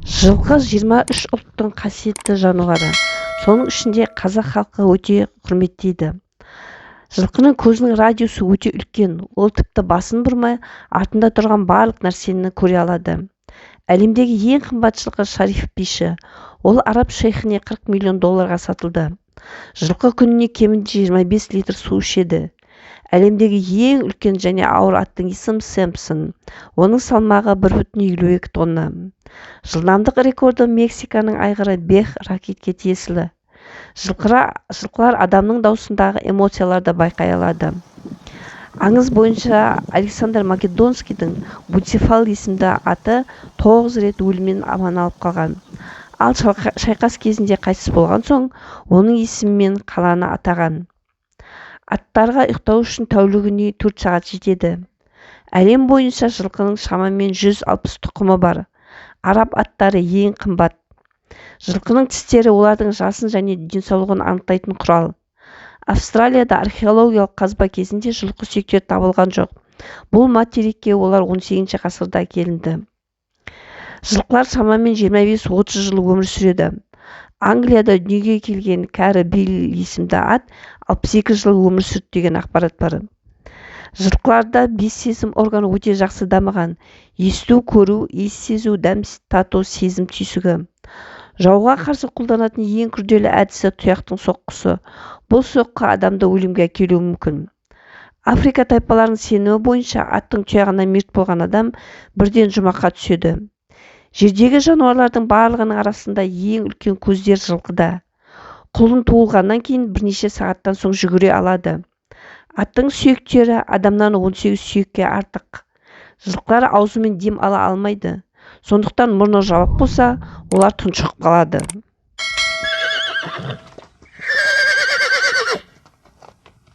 Жылқы 23 ұлттың қасиетті жануары. Соның ішінде қазақ халқы өте құрметтейді. Жылқының көзінің радиусы өте үлкен. Ол тіпті басын бұрмай, артында тұрған барлық нәрсені көре алады. Әлемдегі ең қымбат жылқы Шариф биші. Ол араб шейхіне 40 миллион долларға сатылды. Жылқы күніне кемінде 25 литр су ішеді. Әлемдегі ең үлкен және ауыр аттың есімі Сэмпсон. Оның салмағы 1,52 тонна. Жылдамдық рекорды Мексиканың айғыры Бех Ракетке тиесілі. Жылқылар адамның даусындағы эмоцияларды байқай алады. Аңыз бойынша Александр Македонскийдің Буцефал есімді аты 9 рет өлімнен аман алып қалған. Ал шайқас кезінде қайтыс болған соң, оның есімімен қаланы атаған. Аттарға ұйықтау үшін тәулігіне 4 сағат жетеді. Әлем бойынша жылқының шамамен 160 тұқымы бар. Араб аттары ең қымбат. Жылқының тістері олардың жасын және денсаулығын анықтайтын құрал. Австралияда археологиялық қазба кезінде жылқы сүйектері табылған жоқ. Бұл материкке олар 18 ғасырда әкелінді. Жылқылар шамамен 25-30 жыл өмір сүреді. Англияда дүниеге келген кәрі Билл есімді ат 62 жыл өмір сүрді деген ақпарат бар. Жылқыларда 5 сезім органы өте жақсы дамыған. Есту, көру, иіс сезу, дәм тату, сезім түйсігі. Жауға қарсы қолданатын ең күрделі әдісі тұяқтың соққысы. Бұл соққы адамды өлімге әкелуі мүмкін. Африка тайпаларының сенімі бойынша аттың тұяғына мерт болған адам бірден жұмаққа түседі. Жердегі жануарлардың барлығының арасында ең үлкен көздер жылқыда. Құлын туылғаннан кейін бірнеше сағаттан соң жүгіре алады. Аттың сүйектері адамнан 18 сүйекке артық. Жылқылар аузымен дем ала алмайды. Сондықтан мұрны жабық болса, олар тұншығып қалады.